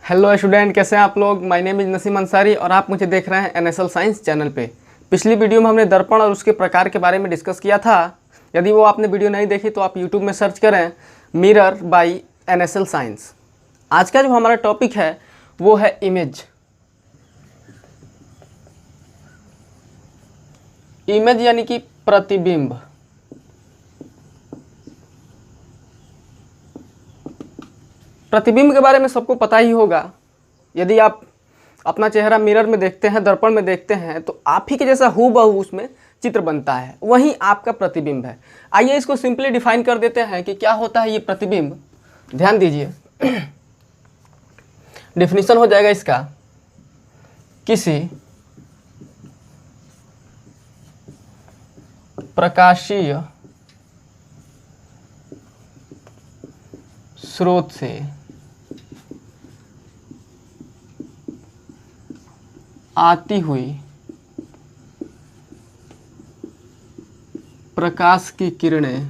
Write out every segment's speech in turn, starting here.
Hello student, कैसे हैं आप लोग। My name is Naseem Ansari और आप मुझे देख रहे हैं एनएसएल साइंस चैनल पे। पिछली वीडियो में हमने दर्पण और उसके प्रकार के बारे में डिस्कस किया था। यदि वो आपने वीडियो नहीं देखी तो आप यूट्यूब में सर्च करें मिरर बाय एनएसएल साइंस। आज का जो हमारा टॉपिक है वो है इमेज। इमेज यानी कि प्रतिबिंब। प्रतिबिंब के बारे में सबको पता ही होगा। यदि आप अपना चेहरा मिरर में देखते हैं, दर्पण में देखते हैं, तो आप ही के जैसा हूबहू उसमें चित्र बनता है, वही आपका प्रतिबिंब है। आइए इसको सिंपली डिफाइन कर देते हैं कि क्या होता है ये प्रतिबिंब। ध्यान दीजिए, डेफिनेशन हो जाएगा इसका, किसी प्रकाशीय स्रोत से आती हुई प्रकाश की किरणें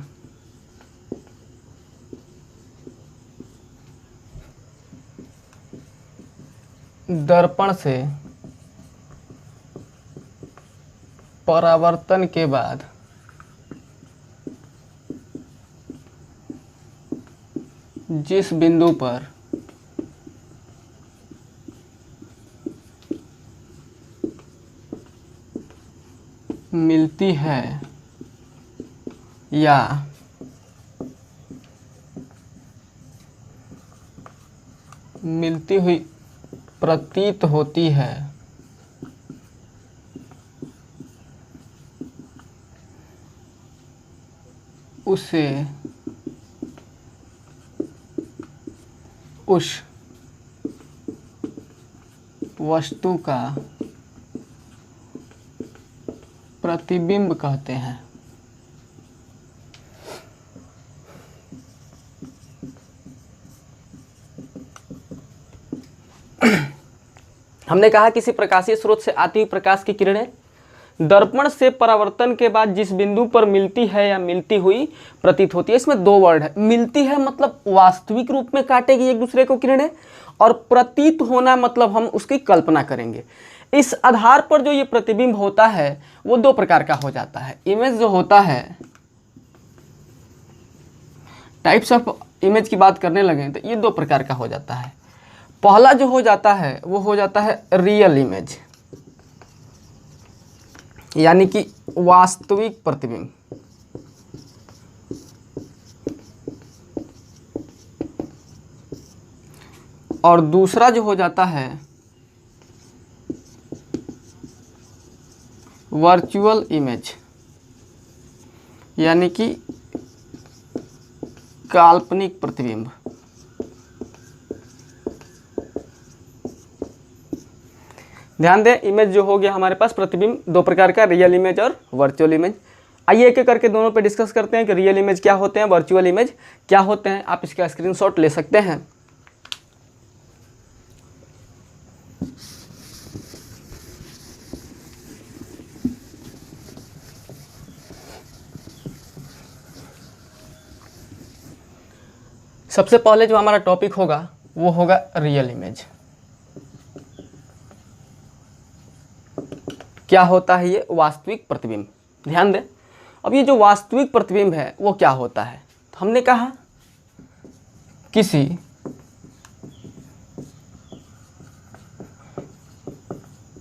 दर्पण से परावर्तन के बाद जिस बिंदु पर मिलती है या मिलती हुई प्रतीत होती है, उसे उस वस्तु का प्रतिबिंब कहते हैं। हमने कहा किसी प्रकाशीय स्रोत से आती हुई प्रकाश की किरणें दर्पण से परावर्तन के बाद जिस बिंदु पर मिलती है या मिलती हुई प्रतीत होती है। इसमें दो वर्ड है। मिलती है मतलब वास्तविक रूप में काटेगी एक दूसरे को किरणें, और प्रतीत होना मतलब हम उसकी कल्पना करेंगे। इस आधार पर जो ये प्रतिबिंब होता है वो दो प्रकार का हो जाता है। इमेज जो होता है, टाइप्स ऑफ इमेज की बात करने लगे तो ये दो प्रकार का हो जाता है। पहला जो हो जाता है वो हो जाता है रियल इमेज, यानी कि वास्तविक प्रतिबिंब। और दूसरा जो हो जाता है वर्चुअल इमेज, यानी कि काल्पनिक प्रतिबिंब। ध्यान दें, इमेज जो हो गया हमारे पास प्रतिबिंब दो प्रकार का, रियल इमेज और वर्चुअल इमेज। आइए एक एक करके दोनों पे डिस्कस करते हैं कि रियल इमेज क्या होते हैं, वर्चुअल इमेज क्या होते हैं। आप इसका स्क्रीनशॉट ले सकते हैं। सबसे पहले जो हमारा टॉपिक होगा वो होगा रियल इमेज। क्या होता है ये वास्तविक प्रतिबिंब। ध्यान दें, अब ये जो वास्तविक प्रतिबिंब है वो क्या होता है, तो हमने कहा किसी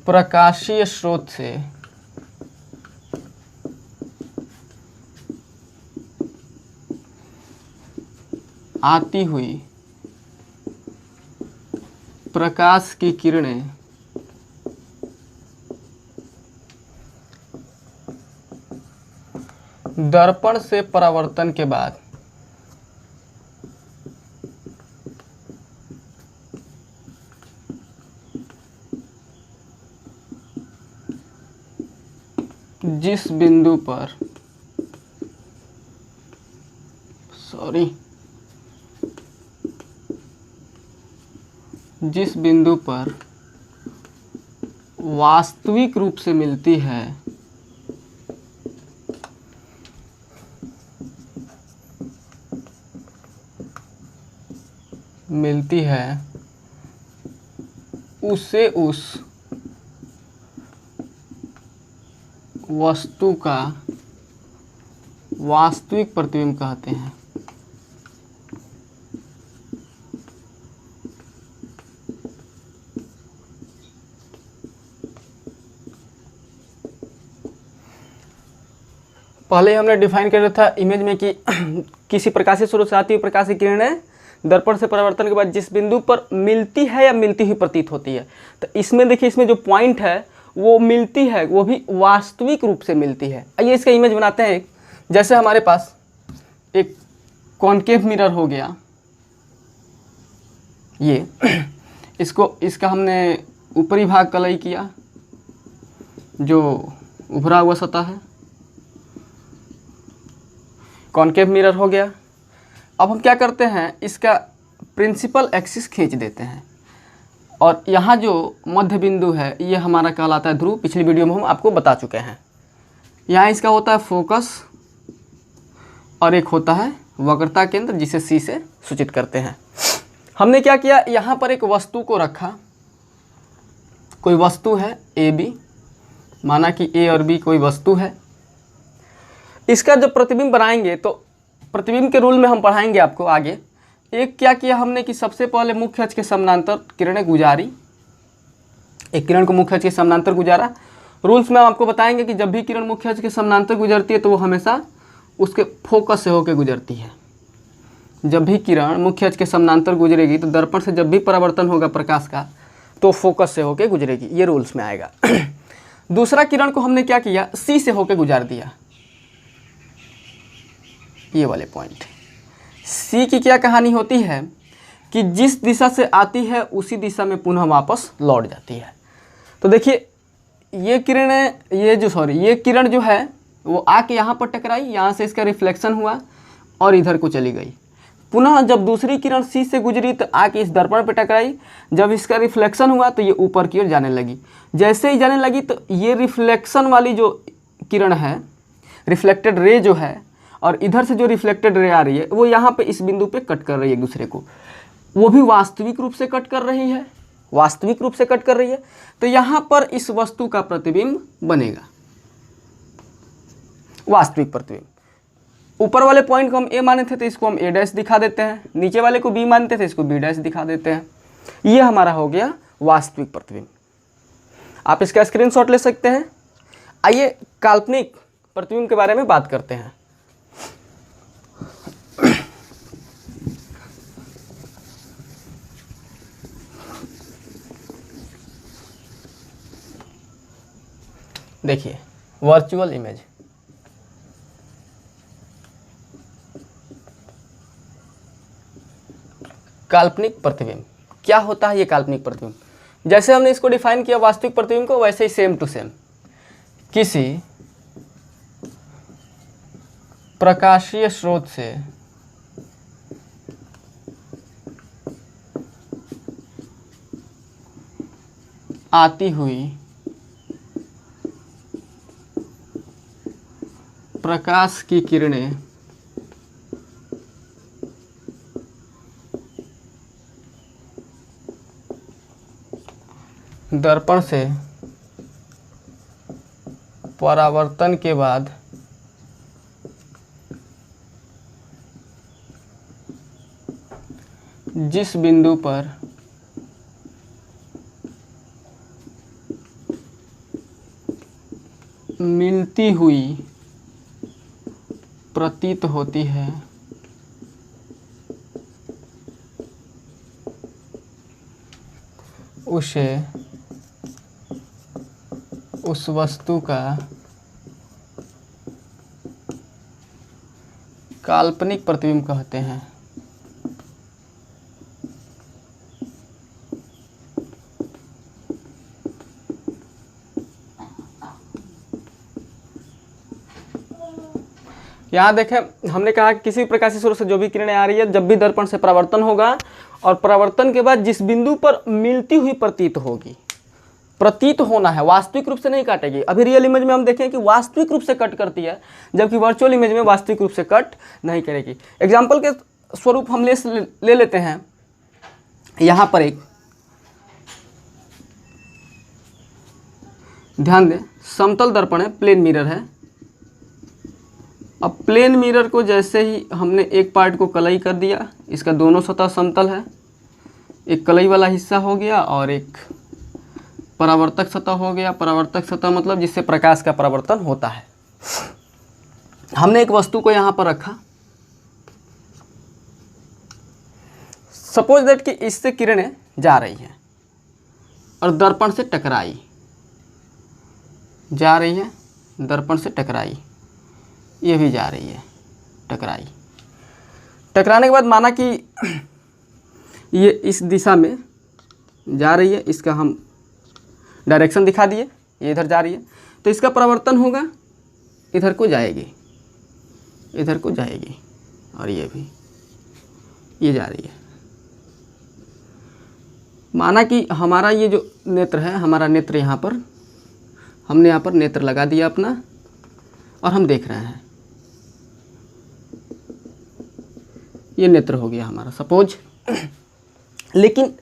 प्रकाशीय स्रोत से आती हुई प्रकाश की किरणें दर्पण से परावर्तन के बाद जिस बिंदु पर जिस बिंदु पर वास्तविक रूप से मिलती है मिलती है उसे उस वस्तु का वास्तविक प्रतिबिंब कहते हैं। पहले हमने डिफाइन कर रखा था इमेज में कि किसी प्रकाशीय स्रोत से आती हुई प्रकाशीय किरणें दर्पण से परावर्तन के बाद जिस बिंदु पर मिलती है या मिलती हुई प्रतीत होती है, तो इसमें देखिए, इसमें जो पॉइंट है वो मिलती है, वो भी वास्तविक रूप से मिलती है। आइए इसका इमेज बनाते हैं। जैसे हमारे पास एक कॉनकेव मिरर हो गया, ये इसका हमने ऊपरी भाग कलई किया, जो उभरा हुआ सतह है, कॉनकेव मिरर हो गया। अब हम क्या करते हैं, इसका प्रिंसिपल एक्सिस खींच देते हैं और यहाँ जो मध्य बिंदु है ये हमारा कहलाता है ध्रुव। पिछली वीडियो में हम आपको बता चुके हैं। यहाँ इसका होता है फोकस और एक होता है वक्रता केंद्र, जिसे सी से सूचित करते हैं। हमने क्या किया, यहाँ पर एक वस्तु को रखा, कोई वस्तु है ए बी, माना कि ए और बी कोई वस्तु है। इसका जब प्रतिबिंब बनाएंगे तो प्रतिबिंब के रूल में हम पढ़ाएंगे आपको आगे। एक क्या किया हमने कि सबसे पहले मुख्य अक्ष के समानांतर किरणें गुजारी, एक किरण को मुख्य अक्ष के समानांतर गुजारा। रूल्स में हम आपको बताएंगे कि जब भी किरण मुख्य अक्ष के समानांतर गुजरती है तो वो हमेशा उसके फोकस से होकर गुजरती है। जब भी किरण मुख्य अक्ष के समानांतर गुजरेगी तो दर्पण से जब भी परावर्तन होगा प्रकाश का तो फोकस से होकर गुजरेगी, ये रूल्स में आएगा। दूसरा किरण को हमने क्या किया, सी से होकर गुजार दिया, ये वाले पॉइंट। सी की क्या कहानी होती है कि जिस दिशा से आती है उसी दिशा में पुनः वापस लौट जाती है। तो देखिए ये किरणें, ये किरण जो है वो आके यहाँ पर टकराई, यहाँ से इसका रिफ्लेक्शन हुआ और इधर को चली गई। पुनः जब दूसरी किरण सी से गुजरी तो आके इस दर्पण पे टकराई, जब इसका रिफ्लेक्शन हुआ तो ये ऊपर की ओर जाने लगी। जैसे ही जाने लगी तो ये रिफ्लेक्शन वाली जो किरण है, रिफ्लेक्टेड रे जो है, और इधर से जो रिफ्लेक्टेड रे आ रही है वो यहाँ पे इस बिंदु पे कट कर रही है एक दूसरे को, वो भी वास्तविक रूप से कट कर रही है, वास्तविक रूप से कट कर रही है। तो यहाँ पर इस वस्तु का प्रतिबिंब बनेगा, वास्तविक प्रतिबिंब। ऊपर वाले पॉइंट को हम ए माने थे तो इसको हम ए डैश दिखा देते हैं, नीचे वाले को बी मानते थे इसको बी डैश दिखा देते हैं। ये हमारा हो गया वास्तविक प्रतिबिंब। आप इसका स्क्रीनशॉट ले सकते हैं। आइए काल्पनिक प्रतिबिंब के बारे में बात करते हैं। देखिए वर्चुअल इमेज, काल्पनिक प्रतिबिंब क्या होता है। ये काल्पनिक प्रतिबिंब, जैसे हमने इसको डिफाइन किया वास्तविक प्रतिबिंब को, वैसे ही सेम टू सेम किसी प्रकाशीय स्रोत से आती हुई प्रकाश की किरणें दर्पण से परावर्तन के बाद जिस बिंदु पर मिलती हुई प्रतीत होती है उसे उस वस्तु का काल्पनिक प्रतिबिंब कहते हैं। यहाँ देखें, हमने कहा कि किसी प्रकाशीय स्रोत से जो भी किरणें आ रही है, जब भी दर्पण से परावर्तन होगा और परावर्तन के बाद जिस बिंदु पर मिलती हुई प्रतीत होगी, प्रतीत होना है, वास्तविक रूप से नहीं काटेगी। अभी रियल इमेज में हम देखें कि वास्तविक रूप से कट करती है, जबकि वर्चुअल इमेज में वास्तविक रूप से कट नहीं करेगी। एग्जाम्पल के स्वरूप हम ले लेते हैं। यहाँ पर एक ध्यान दें, समतल दर्पण है, प्लेन मिरर है। अब प्लेन मिरर को जैसे ही हमने एक पार्ट को कलई कर दिया, इसका दोनों सतह समतल है, एक कलई वाला हिस्सा हो गया और एक परावर्तक सतह हो गया। परावर्तक सतह मतलब जिससे प्रकाश का परावर्तन होता है। हमने एक वस्तु को यहाँ पर रखा, सपोज दैट कि इससे किरणें जा रही हैं और दर्पण से टकराई, जा रही है, दर्पण से टकराई, ये भी जा रही है, टकराई। टकराने के बाद माना कि ये इस दिशा में जा रही है, इसका हम डायरेक्शन दिखा दिए, ये इधर जा रही है, तो इसका परावर्तन होगा, इधर को जाएगी, इधर को जाएगी, और ये भी, ये जा रही है। माना कि हमारा ये जो नेत्र है, हमारा नेत्र यहाँ पर, हमने यहाँ पर नेत्र लगा दिया अपना और हम देख रहे हैं, ये नेत्र हो गया हमारा सपोज। लेकिन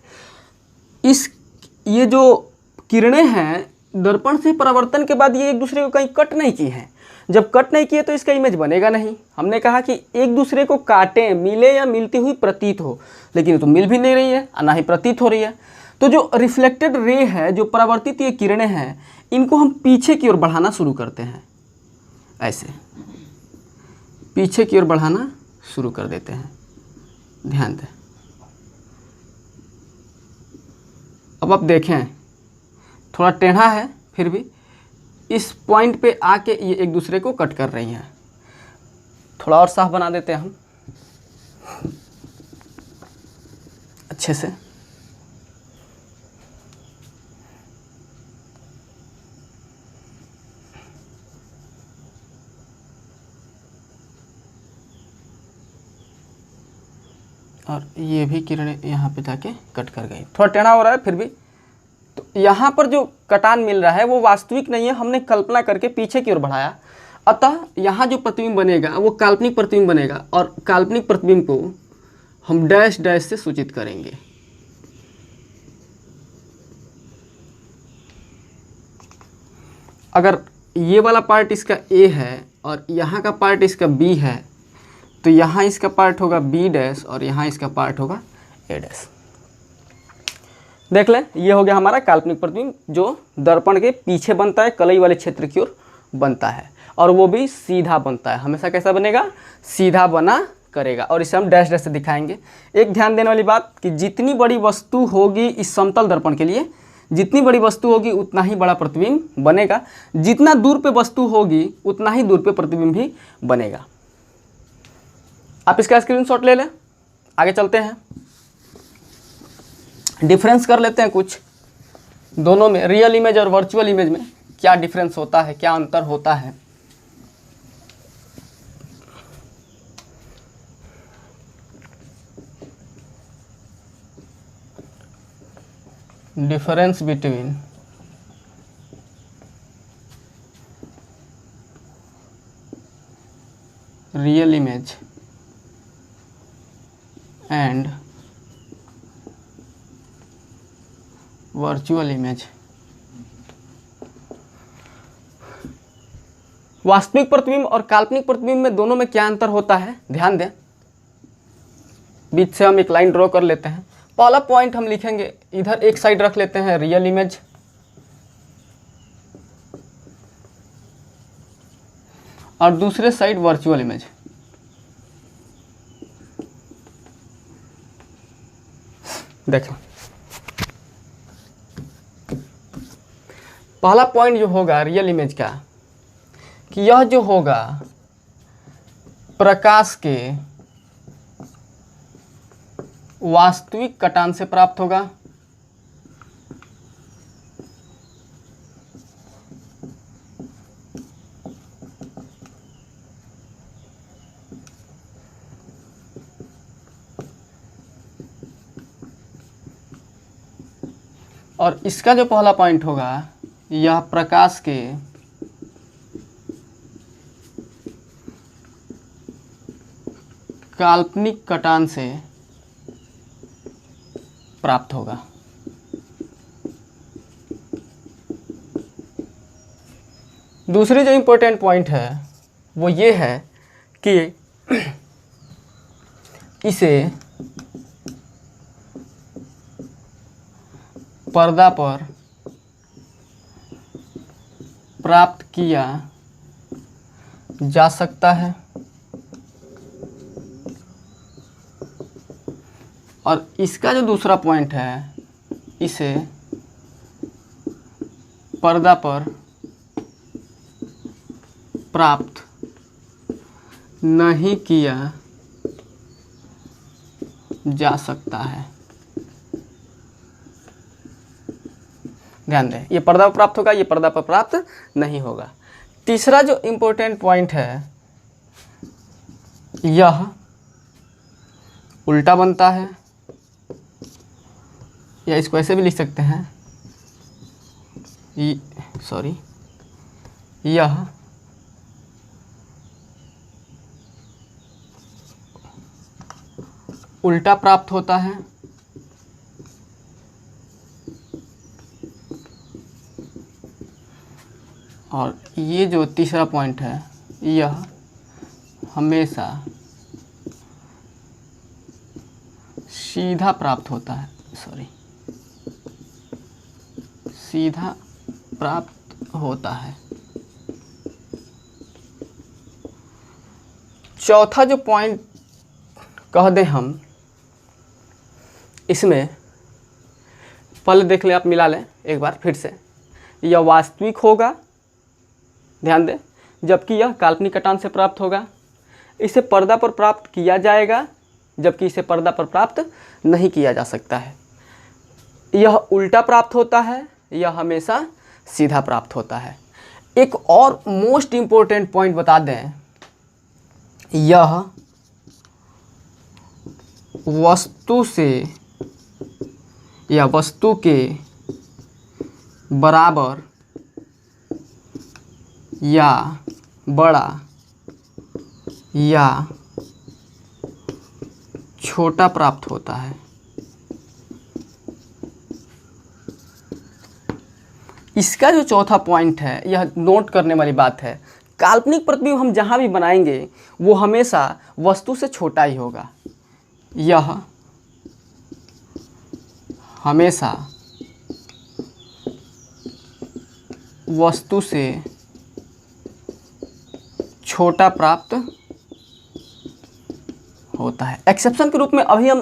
ये जो किरणें हैं दर्पण से परावर्तन के बाद ये एक दूसरे को कहीं कट नहीं की हैं। जब कट नहीं किए तो इसका इमेज बनेगा नहीं। हमने कहा कि एक दूसरे को काटें, मिले या मिलती हुई प्रतीत हो, लेकिन तो मिल भी नहीं रही है, ना ही प्रतीत हो रही है। तो जो रिफ्लेक्टेड रे है, जो परावर्तित ये किरणें हैं, इनको हम पीछे की ओर बढ़ाना शुरू करते हैं, ऐसे पीछे की ओर बढ़ाना शुरू कर देते हैं। ध्यान दें। अब आप देखें, थोड़ा टेढ़ा है, फिर भी इस पॉइंट पे आके ये एक दूसरे को कट कर रही हैं। थोड़ा और साफ बना देते हैं हम अच्छे से। और ये भी किरणें यहाँ पे जाके कट कर गई। थोड़ा टेढ़ा हो रहा है फिर भी। तो यहाँ पर जो कटान मिल रहा है वो वास्तविक नहीं है, हमने कल्पना करके पीछे की ओर बढ़ाया। अतः यहाँ जो प्रतिबिंब बनेगा वो काल्पनिक प्रतिबिंब बनेगा, और काल्पनिक प्रतिबिंब को हम डैश डैश से सूचित करेंगे। अगर ये वाला पार्ट इसका A है और यहाँ का पार्ट इसका B है, तो यहाँ इसका पार्ट होगा B डैश और यहाँ इसका पार्ट होगा A डैश। देख लें, ये हो गया हमारा काल्पनिक प्रतिबिंब जो दर्पण के पीछे बनता है, कलई वाले क्षेत्र की ओर बनता है, और वो भी सीधा बनता है। हमेशा कैसा बनेगा? सीधा बना करेगा। और इसे हम डैश डैश से दिखाएंगे। एक ध्यान देने वाली बात कि जितनी बड़ी वस्तु होगी इस समतल दर्पण के लिए, जितनी बड़ी वस्तु होगी उतना ही बड़ा प्रतिबिंब बनेगा। जितना दूर पे वस्तु होगी उतना ही दूर पे प्रतिबिंब भी बनेगा। आप इसका स्क्रीनशॉट ले लें। आगे चलते हैं, डिफरेंस कर लेते हैं कुछ दोनों में, रियल इमेज और वर्चुअल इमेज में क्या डिफरेंस होता है, क्या अंतर होता है। Difference between real image and virtual image. वास्तविक प्रतिबिंब और काल्पनिक प्रतिबिंब में दोनों में क्या अंतर होता है, ध्यान दें। बीच से हम एक लाइन ड्रॉ कर लेते हैं। पहला पॉइंट हम लिखेंगे, इधर एक साइड रख लेते हैं रियल इमेज, और दूसरे साइड वर्चुअल इमेज। देखो, पहला पॉइंट जो होगा रियल इमेज का, कि यह जो होगा प्रकाश के वास्तविक कटान से प्राप्त होगा। और इसका जो पहला पॉइंट होगा, यह प्रकाश के काल्पनिक कटान से प्राप्त होगा। दूसरी जो इम्पोर्टेंट पॉइंट है वो ये है कि इसे पर्दा पर प्राप्त किया जा सकता है और इसका जो दूसरा पॉइंट है इसे पर्दा पर प्राप्त नहीं किया जा सकता है। ध्यान दें, ये पर्दा पर प्राप्त होगा, ये पर्दा पर प्राप्त नहीं होगा। तीसरा जो इम्पोर्टेंट पॉइंट है यह उल्टा बनता है, या इसको ऐसे भी लिख सकते हैं, यह उल्टा प्राप्त होता है और ये जो तीसरा पॉइंट है यह हमेशा सीधा प्राप्त होता है, सीधा प्राप्त होता है। चौथा जो पॉइंट कह दें हम, इसमें पहले देख लें, आप मिला लें एक बार फिर से। यह वास्तविक होगा, ध्यान दें, जबकि यह काल्पनिक कटान से प्राप्त होगा। इसे पर्दा पर प्राप्त किया जाएगा, जबकि इसे पर्दा पर प्राप्त नहीं किया जा सकता है। यह उल्टा प्राप्त होता है, यह हमेशा सीधा प्राप्त होता है। एक और मोस्ट इम्पोर्टेंट पॉइंट बता दें, यह वस्तु से या वस्तु के बराबर या बड़ा या छोटा प्राप्त होता है। इसका जो चौथा पॉइंट है यह नोट करने वाली बात है। काल्पनिक प्रतिबिंब हम जहाँ भी बनाएंगे वो हमेशा वस्तु से छोटा ही होगा। यह हमेशा वस्तु से छोटा प्राप्त होता है। एक्सेप्शन के रूप में अभी हम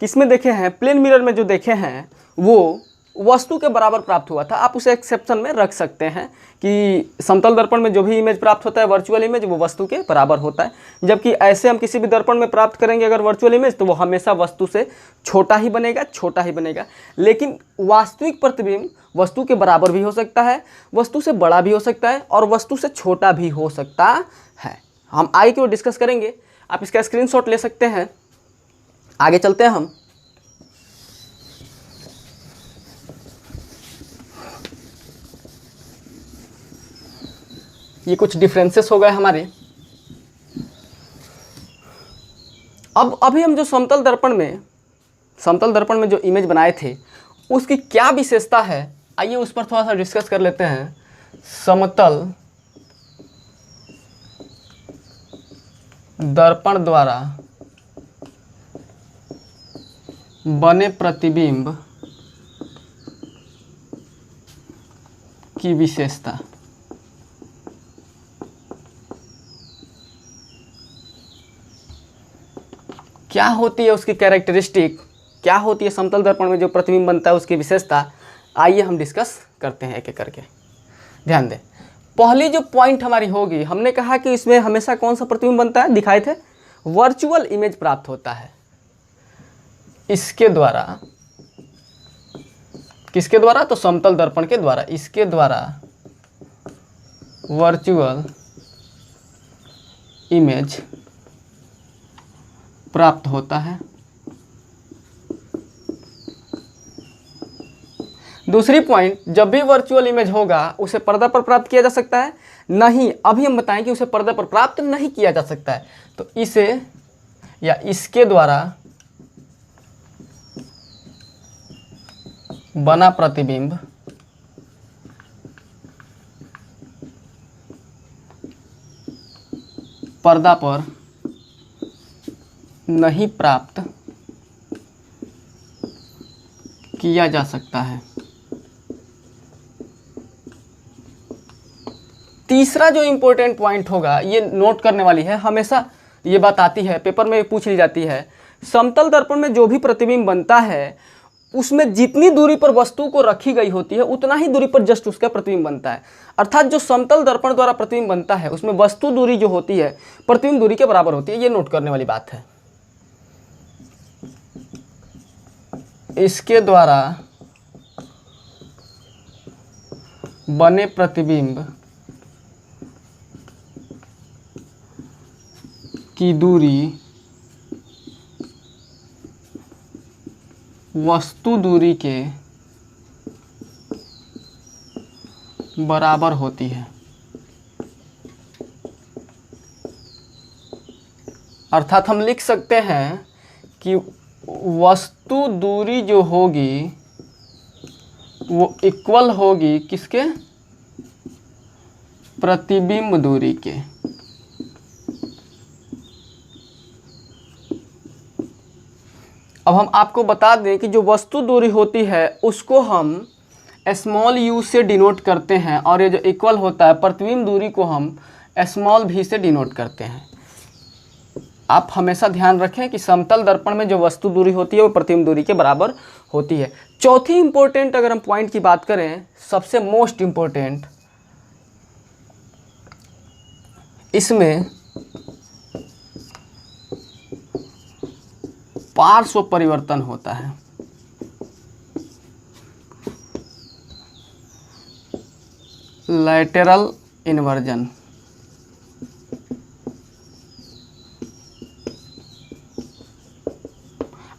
किसमें देखे हैं, प्लेन मिरर में जो देखे हैं वो वस्तु के बराबर प्राप्त हुआ था। आप उसे एक्सेप्शन में रख सकते हैं कि समतल दर्पण में जो भी इमेज प्राप्त होता है वर्चुअल इमेज, वो वस्तु के बराबर होता है, जबकि ऐसे हम किसी भी दर्पण में प्राप्त करेंगे अगर वर्चुअल इमेज तो वो हमेशा वस्तु से छोटा ही बनेगा। लेकिन वास्तविक प्रतिबिंब वस्तु के बराबर भी हो सकता है, वस्तु से बड़ा भी हो सकता है और वस्तु से छोटा भी हो सकता है। हम आगे की ओर डिस्कस करेंगे, आप इसका स्क्रीनशॉट ले सकते हैं। आगे चलते हैं हम। ये कुछ डिफरेंसेस हो गए हमारे। अब अभी हम जो समतल दर्पण में जो इमेज बनाए थे उसकी क्या विशेषता है, आइए उस पर थोड़ा सा डिस्कस कर लेते हैं। समतल दर्पण द्वारा बने प्रतिबिंब की विशेषता। क्या होती है उसकी कैरेक्टरिस्टिक, क्या होती है समतल दर्पण में जो प्रतिबिंब बनता है उसकी विशेषता, आइए हम डिस्कस करते हैं एक एक करके। ध्यान दें, पहली जो पॉइंट हमारी होगी, हमने कहा कि इसमें हमेशा कौन सा प्रतिबिंब बनता है, दिखाए थे, वर्चुअल इमेज प्राप्त होता है। इसके द्वारा, किसके द्वारा, तो समतल दर्पण के द्वारा, इसके द्वारा वर्चुअल इमेज प्राप्त होता है। दूसरी पॉइंट, जब भी वर्चुअल इमेज होगा उसे पर्दा पर प्राप्त किया जा सकता है नहीं। अभी हम बताएं कि उसे पर्दा पर प्राप्त नहीं किया जा सकता है, तो इसे या इसके द्वारा बना प्रतिबिंब पर्दा पर नहीं प्राप्त किया जा सकता है। तीसरा जो इंपॉर्टेंट पॉइंट होगा, ये नोट करने वाली है, हमेशा ये बात आती है, पेपर में पूछ ली जाती है। समतल दर्पण में जो भी प्रतिबिंब बनता है उसमें जितनी दूरी पर वस्तु को रखी गई होती है उतना ही दूरी पर जस्ट उसका प्रतिबिंब बनता है। अर्थात जो समतल दर्पण द्वारा प्रतिबिंब बनता है उसमें वस्तु दूरी जो होती है प्रतिबिंब दूरी के बराबर होती है। ये नोट करने वाली बात है। इसके द्वारा बने प्रतिबिंब की दूरी वस्तु दूरी के बराबर होती है। अर्थात हम लिख सकते हैं कि वस्तु दूरी जो होगी वो इक्वल होगी किसके? प्रतिबिंब दूरी के। अब हम आपको बता दें कि जो वस्तु दूरी होती है उसको हम स्मॉल u से डिनोट करते हैं और ये जो इक्वल होता है प्रतिबिंब दूरी को हम स्मॉल v से डिनोट करते हैं। आप हमेशा ध्यान रखें कि समतल दर्पण में जो वस्तु दूरी होती है वो प्रतिबिंब दूरी के बराबर होती है। चौथी इंपॉर्टेंट अगर हम पॉइंट की बात करें, सबसे मोस्ट इंपॉर्टेंट, इसमें पार्श्व परिवर्तन होता है। लैटेरल इन्वर्जन।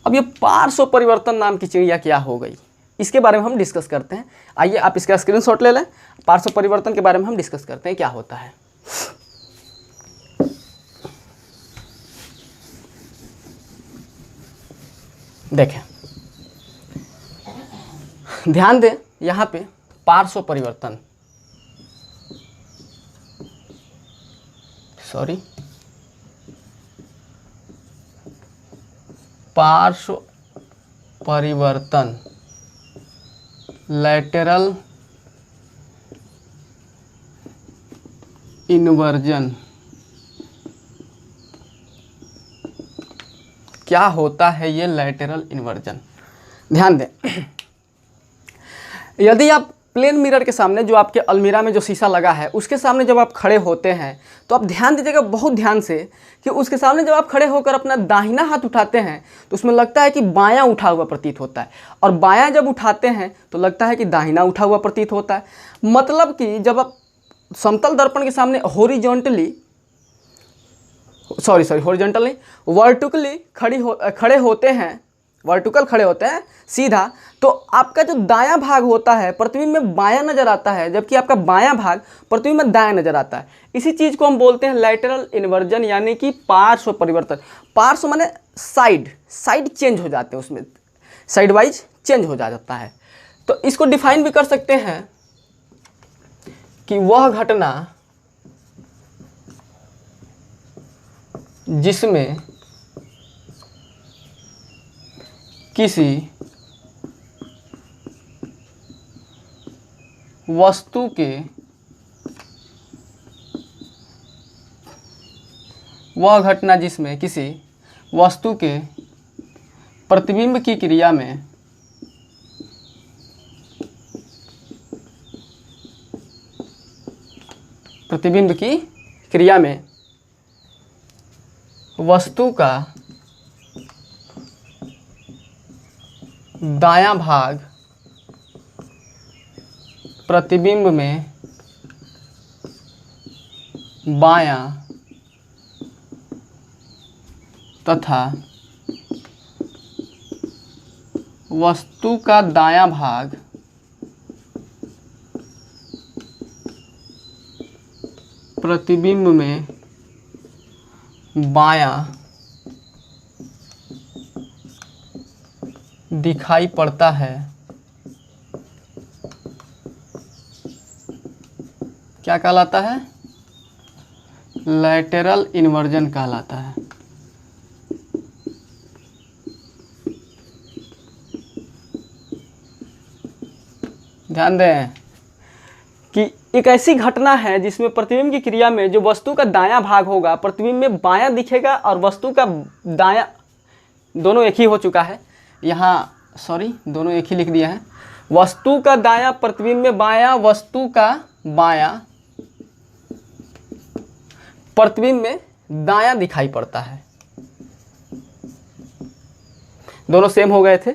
अब ये पार्श्व परिवर्तन नाम की चिड़िया क्या हो गई, इसके बारे में हम डिस्कस करते हैं। आइए आप इसका स्क्रीनशॉट ले लें। पार्श्व परिवर्तन के बारे में हम डिस्कस करते हैं क्या होता है। देखें, ध्यान दें, यहाँ पे पार्श्व परिवर्तन, पार्श्व परिवर्तन, लैटेरल इन्वर्जन क्या होता है? ये लैटेरल इन्वर्जन, ध्यान दें। यदि आप प्लेन मिरर के सामने, जो आपके अलमीरा में जो शीशा लगा है उसके सामने जब आप खड़े होते हैं तो आप ध्यान दीजिएगा बहुत ध्यान से कि उसके सामने जब आप खड़े होकर अपना दाहिना हाथ उठाते हैं तो उसमें लगता है कि बायां उठा हुआ प्रतीत होता है, और बायां जब उठाते हैं तो लगता है कि दाहिना उठा हुआ प्रतीत होता है। मतलब कि जब आप समतल दर्पण के सामने हॉरिजॉन्टली वर्टिकली खड़े होते हैं, वर्टिकल खड़े होते हैं सीधा, तो आपका जो दायां भाग होता है प्रतिबिंब में बायां नजर आता है, जबकि आपका बायां भाग प्रतिबिंब में दायां नजर आता है। इसी चीज को हम बोलते हैं लैटेरल इन्वर्जन, यानी कि पार्श्व परिवर्तन। पार्श्व माने साइड चेंज हो जाते हैं, उसमें साइड वाइज चेंज हो जाता है। तो इसको डिफाइन भी कर सकते हैं कि वह घटना जिसमें किसी वस्तु के प्रतिबिंब की क्रिया में वस्तु का दायां भाग प्रतिबिंब में बायां तथा वस्तु का दायां भाग प्रतिबिंब में बायां दिखाई पड़ता है, क्या कहलाता है? लैटेरल इन्वर्जन कहलाता है। ध्यान दें कि एक ऐसी घटना है जिसमें प्रतिबिंब की क्रिया में जो वस्तु का दायां भाग होगा प्रतिबिंब में बायां दिखेगा और वस्तु का दायां, दोनों एक ही हो चुका है यहाँ, सॉरी दोनों एक ही लिख दिया है। वस्तु का दायां प्रतिबिंब में बायां, वस्तु का बायां प्रतिबिंब में दायां दिखाई पड़ता है। दोनों सेम हो गए थे,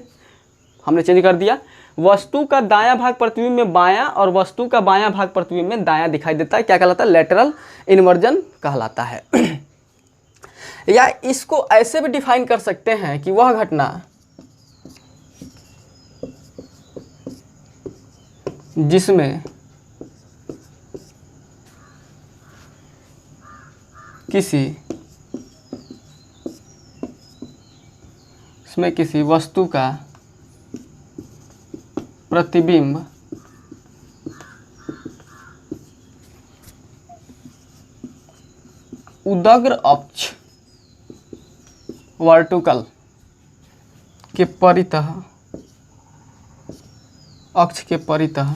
हमने चेंज कर दिया। वस्तु का दायां भाग प्रतिबिंब में बायां और वस्तु का बायां भाग प्रतिबिंब में दायां दिखाई देता है। क्या कहलाता है? लैटरल इन्वर्जन कहलाता है। या इसको ऐसे भी डिफाइन कर सकते हैं कि वह घटना जिसमें किसी वस्तु का प्रतिबिंब उदग्र अक्ष वर्टिकल के परितः, अक्ष के परितः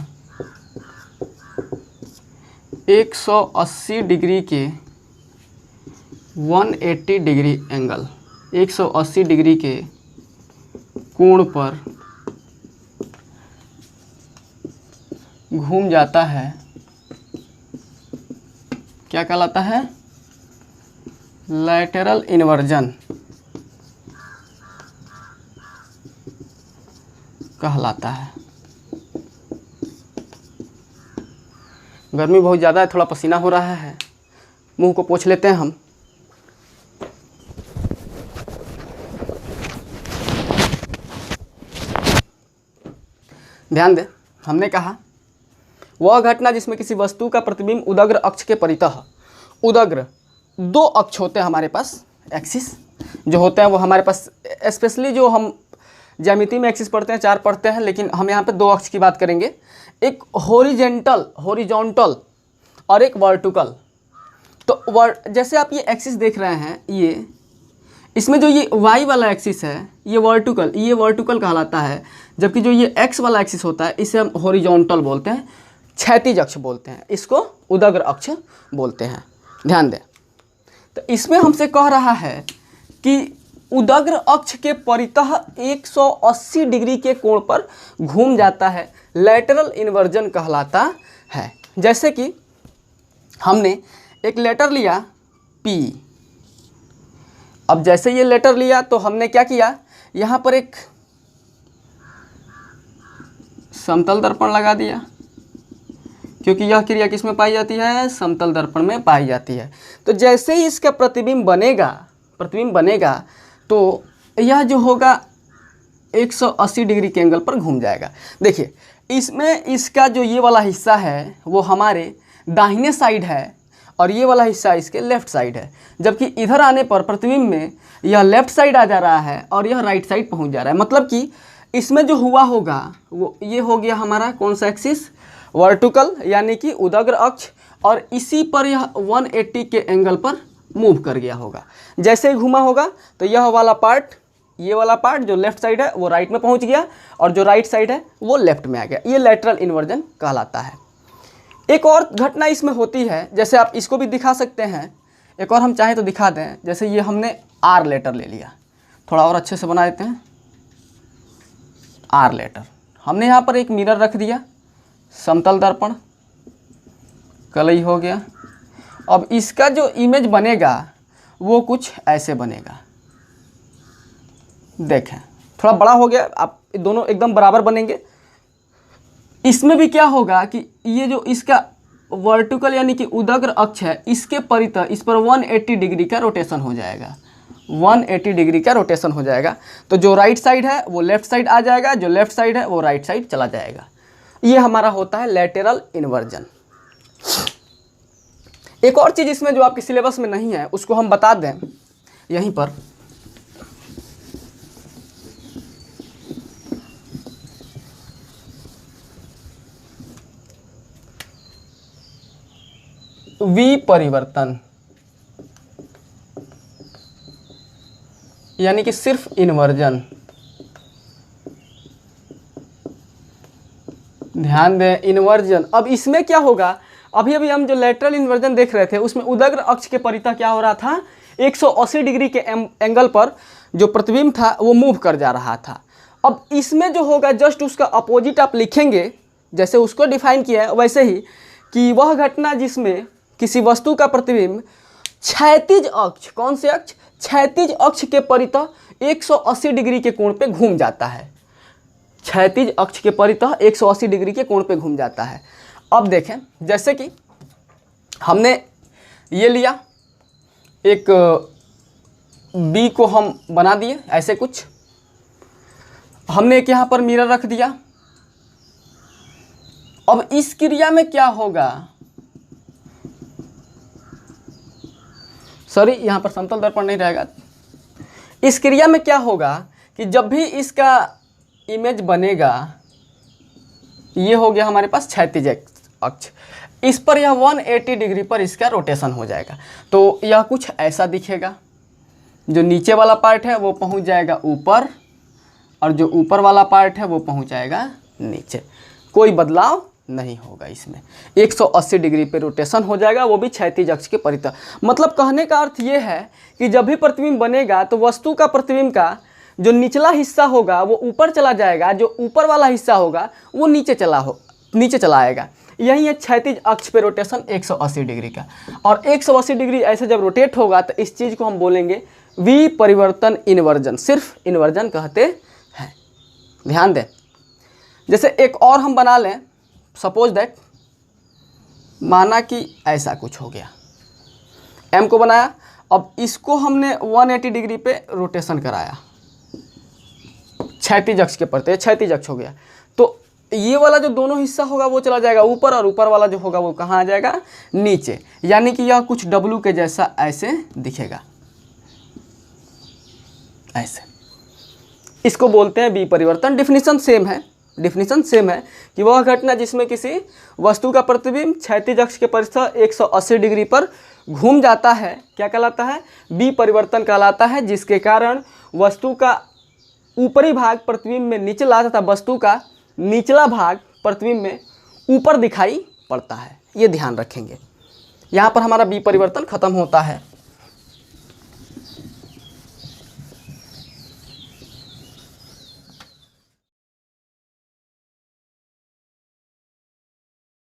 180 डिग्री के 180 डिग्री एंगल, 180 डिग्री के कोण पर घूम जाता है, क्या कहलाता है? लैटेरल इन्वर्जन कहलाता है। गर्मी बहुत ज़्यादा है, थोड़ा पसीना हो रहा है, मुंह को पोंछ लेते हैं हम। ध्यान दें, हमने कहा वह घटना जिसमें किसी वस्तु का प्रतिबिंब उदग्र अक्ष के परितः, उदग्र दो अक्ष होते हैं हमारे पास, एक्सिस जो होते हैं वो हमारे पास, स्पेशली जो हम ज्यामिति में एक्सिस पढ़ते हैं 4 पढ़ते हैं, लेकिन हम यहाँ पे 2 अक्ष की बात करेंगे। एक हॉरिजॉन्टल और एक वर्टिकल। तो जैसे आप ये एक्सिस देख रहे हैं, ये इसमें जो ये y वाला एक्सिस है ये वर्टिकल कहलाता है, जबकि जो ये x वाला एक्सिस होता है इसे हम हॉरिजॉन्टल बोलते हैं, क्षैतिज अक्ष बोलते हैं, इसको उदग्र अक्ष बोलते हैं। ध्यान दें, तो इसमें हमसे कह रहा है कि उदग्र अक्ष के परितः 180 डिग्री के कोण पर घूम जाता है, लैटरल इन्वर्जन कहलाता है। जैसे कि हमने एक लेटर लिया P, अब जैसे ये लेटर लिया तो हमने क्या किया, यहाँ पर एक समतल दर्पण लगा दिया, क्योंकि यह क्रिया किस में पाई जाती है? समतल दर्पण में पाई जाती है। तो जैसे ही इसका प्रतिबिंब बनेगा तो यह जो होगा 180 डिग्री के एंगल पर घूम जाएगा। देखिए, इसमें इसका जो ये वाला हिस्सा है वो हमारे दाहिने साइड है और ये वाला हिस्सा इसके लेफ्ट साइड है, जबकि इधर आने पर प्रतिबिंब में यह लेफ्ट साइड आ जा रहा है और यह राइट साइड पहुंच जा रहा है। मतलब कि इसमें जो हुआ होगा वो ये हो गया हमारा कौन सा एक्सिस? वर्टिकल, यानी कि उदग्र अक्ष, और इसी पर यह 180 के एंगल पर मूव कर गया होगा। जैसे ही घूमा होगा तो यह वाला पार्ट, ये वाला पार्ट जो लेफ्ट साइड है वो राइट में पहुंच गया और जो राइट साइड है वो लेफ्ट में आ गया। ये लैटरल इन्वर्जन कहलाता है। एक और घटना इसमें होती है, जैसे आप इसको भी दिखा सकते हैं, एक और हम चाहें तो दिखा दें। जैसे ये हमने आर लेटर ले लिया, थोड़ा और अच्छे से बना देते हैं। आर लेटर हमने यहाँ पर एक मिरर रख दिया, समतल दर्पण, कलई हो गया। अब इसका जो इमेज बनेगा वो कुछ ऐसे बनेगा। देखें, थोड़ा बड़ा हो गया, आप दोनों एकदम बराबर बनेंगे। इसमें भी क्या होगा कि ये जो इसका वर्टिकल यानी कि उदग्र अक्ष है, इसके परितः इस पर 180 डिग्री का रोटेशन हो जाएगा, 180 डिग्री का रोटेशन हो जाएगा। तो जो राइट साइड है वो लेफ्ट साइड आ जाएगा, जो लेफ्ट साइड है वो राइट साइड चला जाएगा। ये हमारा होता है लैटेरल इन्वर्जन। एक और चीज़ इसमें जो आपके सिलेबस में नहीं है उसको हम बता दें यहीं पर। विपरिवर्तन, यानी कि सिर्फ इन्वर्जन। ध्यान दें, इन्वर्जन। अब इसमें क्या होगा, अभी अभी हम जो लेटरल इन्वर्जन देख रहे थे उसमें उदग्र अक्ष के परितः क्या हो रहा था, 180 डिग्री के एंगल पर जो प्रतिबिंब था वो मूव कर जा रहा था। अब इसमें जो होगा जस्ट उसका अपोजिट आप लिखेंगे, जैसे उसको डिफाइन किया है वैसे ही, कि वह घटना जिसमें किसी वस्तु का प्रतिबिंब क्षैतिज अक्ष, कौन से अक्ष, क्षैतिज अक्ष के परितः 180 डिग्री के कोण पे घूम जाता है। क्षैतिज अक्ष के परितः 180 डिग्री के कोण पे घूम जाता है। अब देखें, जैसे कि हमने ये लिया, एक बी को हम बना दिए ऐसे कुछ, हमने एक यहाँ पर मिरर रख दिया। अब इस क्रिया में क्या होगा, सॉरी यहाँ पर समतल दर्पण नहीं रहेगा। इस क्रिया में क्या होगा कि जब भी इसका इमेज बनेगा, ये हो गया हमारे पास क्षैतिज अक्ष, इस पर यह 180 डिग्री पर इसका रोटेशन हो जाएगा। तो यह कुछ ऐसा दिखेगा, जो नीचे वाला पार्ट है वो पहुंच जाएगा ऊपर और जो ऊपर वाला पार्ट है वो पहुंच जाएगा नीचे। कोई बदलाव नहीं होगा इसमें, 180 डिग्री पे रोटेशन हो जाएगा, वो भी क्षैतिज अक्ष के परितः। मतलब कहने का अर्थ ये है कि जब भी प्रतिबिंब बनेगा तो वस्तु का प्रतिबिंब का जो निचला हिस्सा होगा वो ऊपर चला जाएगा, जो ऊपर वाला हिस्सा होगा वो नीचे चला आएगा। यही है क्षैतिज अक्ष पे रोटेशन 180 डिग्री का। और 180 डिग्री ऐसे जब रोटेट होगा तो इस चीज़ को हम बोलेंगे विपरिवर्तन इन्वर्जन, सिर्फ इन्वर्जन कहते हैं। ध्यान दें, जैसे एक और हम बना लें, सपोज दैट, माना कि ऐसा कुछ हो गया, एम को बनाया, अब इसको हमने 180 डिग्री पे रोटेशन कराया, क्षैतिज अक्ष के प्रति, क्षैतिज अक्ष हो गया, तो ये वाला जो दोनों हिस्सा होगा वो चला जाएगा ऊपर और ऊपर वाला जो होगा वो कहाँ आ जाएगा, नीचे। यानी कि यह कुछ डब्लू के जैसा ऐसे दिखेगा, ऐसे। इसको बोलते हैं विपरिवर्तन। डिफिनीशन सेम है कि वह घटना जिसमें किसी वस्तु का प्रतिबिंब क्षैतिज अक्ष के परितः 180 डिग्री पर घूम जाता है, क्या कहलाता है, विपरिवर्तन कहलाता है, जिसके कारण वस्तु का ऊपरी भाग प्रतिबिंब में निचला तथा वस्तु का निचला भाग प्रतिबिंब में ऊपर दिखाई पड़ता है। ये ध्यान रखेंगे। यहाँ पर हमारा विपरिवर्तन खत्म होता है।